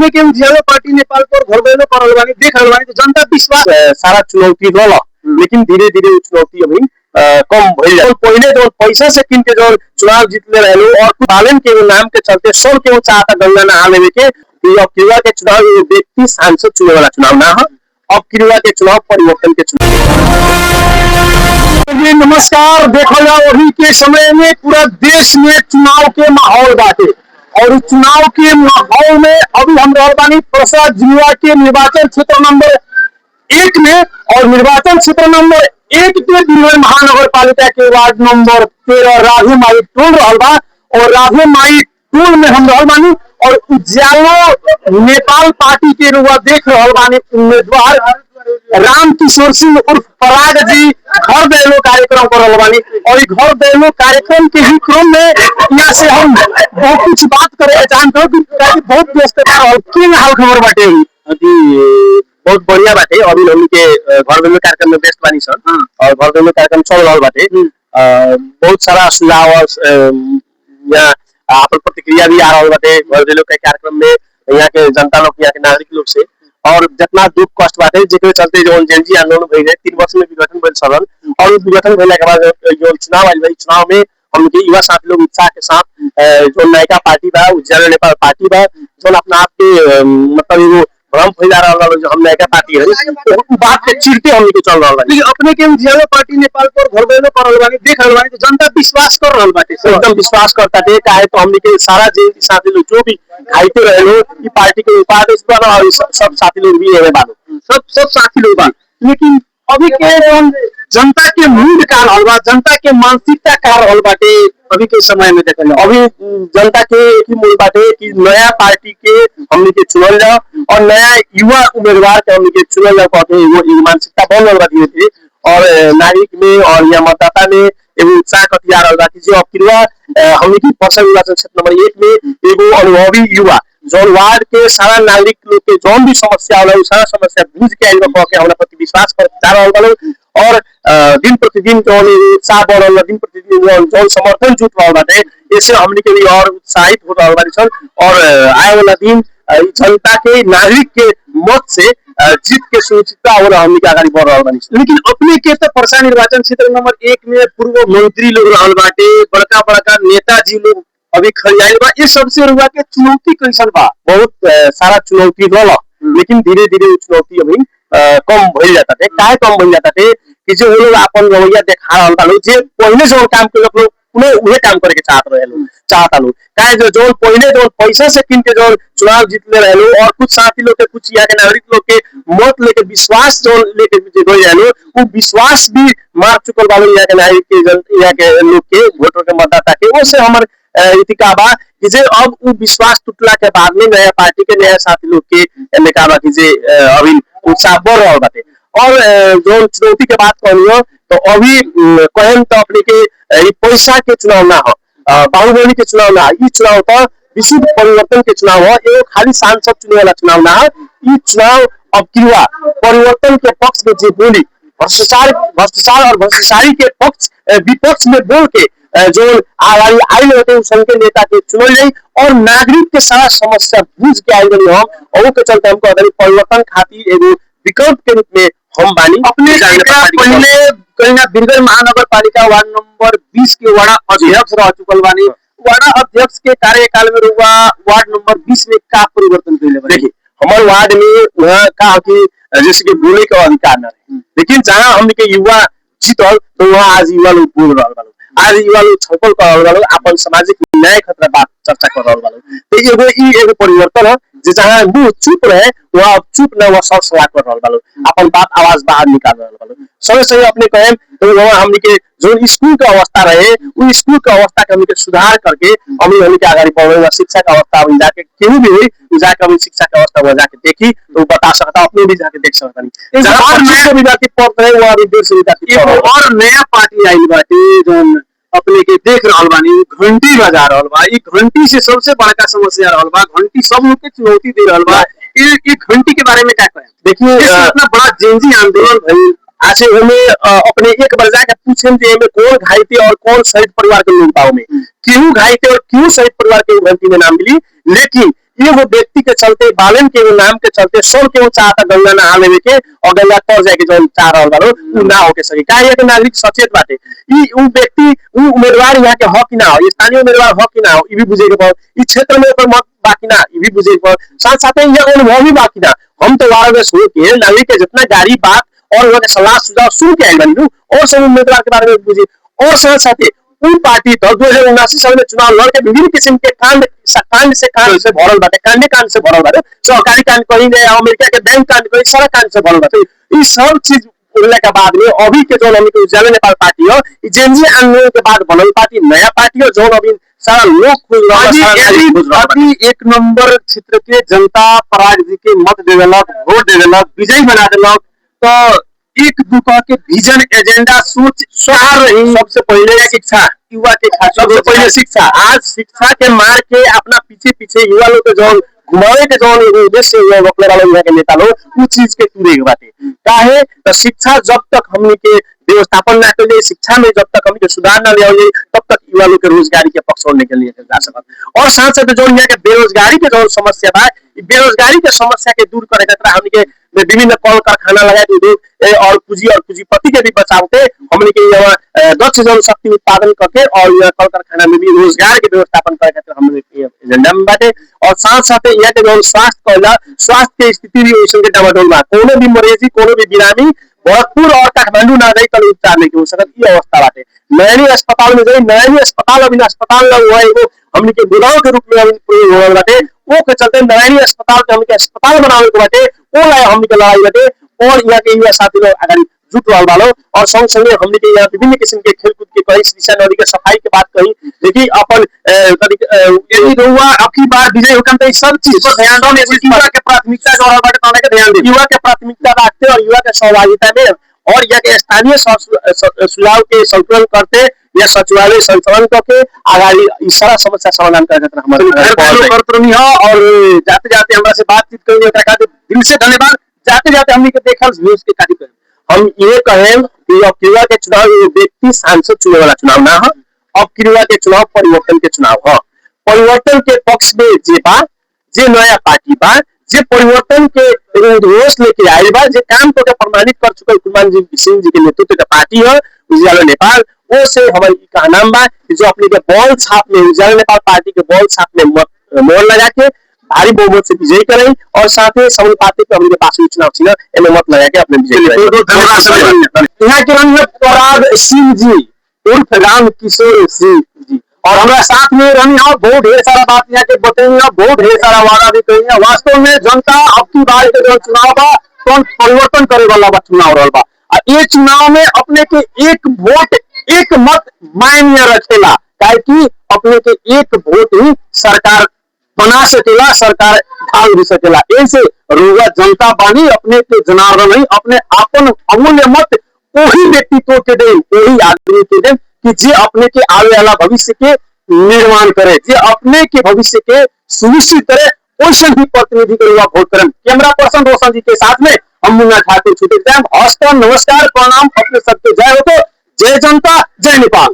अपने के उजियालो पार्टी नेपाल पर घरबेलो करल बानी देख रहल बानी तो जनता विश्वास सारा चुनौती रहल लेकिन धीरे धीरे चुनौती अभी कम भइल जाए। पहले जो पैसा से किन के जो चुनाव जीतले रहलो और पालन के नाम के चलते सब के चाहता गंगा नहा लेवे के अब किरुआ के चुनाव व्यक्ति सांसद चुने वाला चुनाव ना है, अब किरुआ के चुनाव परिवर्तन के चुनाव। नमस्कार, देखो जाओ अभी के समय में पूरा देश में चुनाव के माहौल बाटे और चुनाव के माहौल में अभी हम रहल बानी प्रसाद जिला के निर्वाचन क्षेत्र नंबर 1 में और निर्वाचन क्षेत्र नंबर 1 के दिल्ली महानगर पालिका के वार्ड नंबर 13 राधे माई टोल रहल बा और राधे माई टोल में हम रहल बानी और उजियालो नेपाल पार्टी के रुआ देख रहल बानी उम्मीदवार राम किशोर सिंह उर्फ पराग जी घर देलो कार्यक्रम कर रहल बानी और घर देलो कार्यक्रम के ही क्रम में यहाँ से हम बहुत कुछ बात करे जानते हो कि बहुत व्यस्तता रहल की हाल खबर बाटे अभी बहुत बढ़िया बाटे। अभी हम के घर देलो कार्यक्रम में व्यस्त बानी सन और घर देलो कार्यक्रम चल रहल बाटे। बहुत सारा सुझाव या आपन प्रतिक्रिया भी आ रहल बाटे घर देलो के कार्यक्रम में यहाँ के जनता लोग, यहाँ के नागरिक लोग से और जितना दुख कष्ट बाटे जेके चलते जो जेनजी आंदोलन भइल है 3 वर्ष में विघटन भइल सरल और विघटन भइला के बाद जो चुनाव आइल भाई चुनाव में हम के युवा साथी लोग उत्साह के साथ जो नयका पार्टी बा उजियालो नेपाल पार्टी बा जो अपना आप के मतलब एगो भ्रम फैला रहल जो हम नयका पार्टी है तो बात के चिरते हम के चल रहल लेकिन अपने के उजियालो पार्टी नेपाल पर घरबेलो करल बानी देख रहल बानी तो जनता विश्वास कर रहल बाटे एकदम विश्वास करता थे काहे तो हमने के सारा जेनजी साथी लोग जो भी खाइते रहे ई पार्टी के उपाध्यक्ष बना और सब साथी लोग भी एमे बानो सब साथी लोग बा। लेकिन अभी के जनता के मूड का रहल बा, जनता के मानसिकता का रहल बाटे अभी के समय में देखल अभी जनता के एक ही मूड बाटे कि नया पार्टी के हमने के चुनल जाओ और नया युवा उम्मीदवार के हमने के चुनल जाओ कहते वो मानसिकता बन रहल बाटे थी और नागरिक में और या मतदाता में एगो उत्साह कतिया रहल बा कि जो अब किरुआ हमने की पर्सन निर्वाचन क्षेत्र नंबर 1 में एगो अनुभवी युवा जौन वार्ड के सारा नागरिक लोग के जौन भी समस्या होला उ सारा समस्या बुझ के आइल बा के हमरा प्रति विश्वास कर जा रहल बा और दिन प्रतिदिन जौन उत्साह बढ़ रहल दिन प्रतिदिन जौन समर्थन जुट रहल बाटे इससे हमने के लिए और उत्साहित हो रहल बानी सन और आए वाला दिन जनता के नागरिक के मत से जीत के सुनिश्चितता हो रहा हमने के आगे बढ़ रहल बानी। लेकिन अपने के तो परसा निर्वाचन क्षेत्र नंबर 1 में पूर्व मंत्री लोग रहल बाटे, बड़का बड़का नेताजी लोग अभी खड़ियाइल बा, ये सबसे रुआ के चुनौती कैसन बा? बहुत सारा चुनौती रहल लेकिन धीरे धीरे चुनौती अभी कम भइल जाता थे। काहे कम भइल जाता थे कि जो लोग अपन रवैया देखा रहल बा लोग जे पहले जो काम के लोग उहे काम करे के चाहता लोग काहे जो पहले जो पैसा से किन के जो चुनाव जीतले रहलो और कुछ साथी लोग के कुछ यहाँ के नागरिक लोग के मत लेके विश्वास जो लेके गई रहलो वो विश्वास भी मार चुकल बा यहाँ के नागरिक के यहाँ के लोग के वोटर के मतदाता के ओसे हमर इतिका बा कि जे अब वो विश्वास टूटला के बाद में नया पार्टी के नया साथी लोग के इतिका बा कि जे अभी उत्साह बढ़ रहल बाटे और जो चुनौती के बात कहलियो तो अभी कहन तो अपने के पैसा के चुनाव ना हो, बाहुबली के चुनाव ना ये चुनाव तो विशुद्ध परिवर्तन के चुनाव हो, ये खाली सांसद चुने वाला चुनाव ना है। ये चुनाव अब किरुआ परिवर्तन के पक्ष में जे बोली भ्रष्टाचार और भ्रष्टाचारी के पक्ष विपक्ष में बोल के जो आई होते संघ के नेता के चुनल जाई और नागरिक के सारा समस्या बुझ के आई बनी हम और के चलते हमको अगर परिवर्तन खातिर एगो विकल्प के रूप में हम बानी। अपने पहले कहीं बिरगल महानगर पालिका वार्ड नंबर 20 के वार्ड अध्यक्ष रह चुकल बानी, वार्ड अध्यक्ष के कार्यकाल में रुआ वार्ड नंबर 20 में का परिवर्तन कैले बानी? देखिए हमारे वार्ड में वहाँ कहा कि जैसे कि बोले का अधिकार न रहे लेकिन जहाँ हमने के युवा जीतल तो वहाँ आज युवा लोग बोल रहा बा, आज युवा लोग छलफल कर रहल बा, अपन सामाजिक न्याय खतरा बात चर्चा कर रहल बा। तो एगो परिवर्तन है जे जहाँ मुंह चुप रहे वहाँ चुप न वह सब सलाह कर रहल बा, अपन बात आवाज बाहर निकाल रहल बा। समय समय अपने कहें तो वहाँ हमने के जो स्कूल का अवस्था रहे वो स्कूल का अवस्था के हमने के सुधार करके हमने के आगे बढ़े शिक्षा का अवस्था अभी जाके केहू भी हुई जाके अभी शिक्षा का अवस्था वहाँ जाके देखी तो बता सकता अपने भी जाके देख सकता नहीं जहाँ नया विद्यार्थी पढ़ते हैं वहाँ अभी 150 विद्यार्थी और नया पार्टी आई बाटे जो अपने के देख रहल बानी घंटी बजा रहल बा, ई घंटी से सबसे बड़का समस्या रहल बा, घंटी सब लोग के चुनौती दे रहल बा। ये घंटी के बारे में क्या कहें? देखिए इतना बड़ा जेनजी आंदोलन भइल आज हमें अपने एक बार जाके पूछे जे कौन घायते और कौन शहीद परिवार के लोग पाओ में क्यों घायते और क्यों शहीद परिवार के घंटी में नाम मिली, लेकिन वो व्यक्ति के चलते, बालन के वो नाम के चलते सब के वो चाहता गंगा नहा लेवे के और गंगा तर जाके जो चाह रहा बालो उ ना होके सके। का ये नागरिक सचेत बाटे, ई उ व्यक्ति उ उम्मीदवार यहाँ के हो कि ना हो, स्थानीय उम्मीदवार हो कि ना हो, ई भी बुझे के पड़, ई क्षेत्र में ओकर मत बाकी ना, ई भी बुझे के पड़, साथ साथ ये अनुभव भी बाकी ना। हम तो वार में सुन के नागरिक के जितना गाड़ी बात और वहाँ के सलाह सुझाव सुन के आए बनी और सब उम्मीदवार के बारे में बुझे। और साथ साथ उन पार्टी तो 2079 साल में चुनाव लड़ के विभिन्न किस्म के कांड से भरल बाटे, कांड से भरल बाटे, सहकारी कांड कहीं गए, अमेरिका के बैंक कांड कहीं, सारा कांड से भरल बाटे। ये सब चीज होने के बाद में अभी के जो हमनी उजाला नेपाल पार्टी हो, जेएनजी आंदोलन के बाद बनल पार्टी नया पार्टी हो, जो अभी सारा लोग खोज रहा है। एक नंबर क्षेत्र के जनता पराग जी के मत दे देलक, वोट दे देलक, विजयी बना देलक, तो एक दुका के विजन एजेंडा सोच सार रही। सबसे पहले शिक्षा, युवा के सबसे पहले शिक्षा। आज शिक्षा के मार के अपना पीछे पीछे युवा लोग के जो घुमावे के जो उद्देश्य रोकने वाला यहाँ के नेता लोग वो चीज के टूरे के बाटे। काहे तो शिक्षा जब तक हमनी के व्यवस्थापन ना कर ले, शिक्षा में जब तक हमनी के सुधार ना ले आए, तब तक युवा लोग के रोजगारी के पक्ष होने के लिए जा सकत। और साथ साथ जो यहाँ के बेरोजगारी के जो समस्या बा, बेरोजगारी के समस्या के दूर करे खातिर हमनी के विभिन्न कल कारखाना लगा दी और पूंजीपति के भी बचाव के हमनी के यहाँ दक्ष जनशक्ति उत्पादन करके और यह कल कारखाना में भी रोजगार के व्यवस्थापन करे खातिर हमनी के एजेंडा में बाटे। और साथ साथ यहाँ के जो स्वास्थ्य कहला, स्वास्थ्य के स्थिति भी वैसे के डामाडोल बा, कोनो भी मरीजी, कोनो भी बिरामी भरतपुर और काठमांडू ना गई कल उपचार नहीं हो सकत, ये अवस्था बाटे। नैनी अस्पताल में जाई, नैनी अस्पताल अभी अस्पताल हुआ है हमनी के गुदाव के रूप में प्रयोग हो बाटे, वो के चलते नैनी अस्पताल के हमनी के अस्पताल बनावे के बाटे, वो लाए हमनी के लड़ाई बाटे। और यहाँ के युवा साथी लोग अगर जुट रहल बालो और संग संगे हमनी के यहाँ विभिन्न किस्म के खेलकूद के कही, दिशा नदी के सफाई के बात कही, देखिए अपन यदि रहुआ अबकी बार विजय होकन तो सब चीज पर ध्यान दो, युवा के प्राथमिकता जो रहल बाटे ताने के ध्यान दे, युवा के प्राथमिकता रखते और युवा के सहभागिता में और यहाँ के स्थानीय सुझाव के संकलन करते या सचिवालय संचालन करके आगामी इस सारा समस्या समाधान करे खातिर हमारे और जाते जाते हमरा से बातचीत करेंगे खातिर दिल से धन्यवाद। जाते जाते हमनी के देखल न्यूज के खातिर हम ये कहें कि अब किला के चुनाव व्यक्ति सांसद चुने वाला चुनाव ना है, अब किला के चुनाव परिवर्तन के चुनाव है। परिवर्तन के पक्ष में जे बा, जे नया पार्टी बा, जे परिवर्तन के उद्देश लेके आए बा, जे काम को प्रमाणित कर चुका कुलमान सिंह जी के नेतृत्व का पार्टी है उजाला नेपाल, वो से हमारी का नाम बा जो अपने के बॉल छाप में उजाला नेपाल पार्टी के बॉल छाप में मोहर लगा के भारी बहुमत से विजयी करें और साथ ही समानुपातिक में अपने पास चुनाव छिना एमे मत लगा के अपने विजयी करें। यहाँ के रंग पराग सिंह जी उर्फ राम किशोर सिंह जी और हमारा साथ में रही हो बहुत ढेर सारा बात यहाँ के बताइए, बहुत ढेर सारा वादा भी कही। वास्तव में जनता अब की बार के जो चुनाव बा तो परिवर्तन करे वाला बा चुनाव रहा बा। ये चुनाव में अपने के एक वोट एक मत मायने रखेला, कि अपने के एक वोट ही सरकार बना सकेला, सरकार ढाल भी सकेला। ऐसे रोगा जनता बानी अपने के जनार्दन नहीं, अपने अपन अमूल्य मत वही व्यक्तित्व के दे, वही आदमी के दे कि जे अपने के आने वाला भविष्य के निर्माण करे, जे अपने के भविष्य के सुनिश्चित करे, वैसे ही प्रतिनिधि के लिए वोट करें। कैमरा पर्सन रोशन जी के साथ में हम मुन्ना ठाकुर छूटे जाए। नमस्कार, प्रणाम, अपने सबके जय हो, तो जय जनता, जय नेपाल।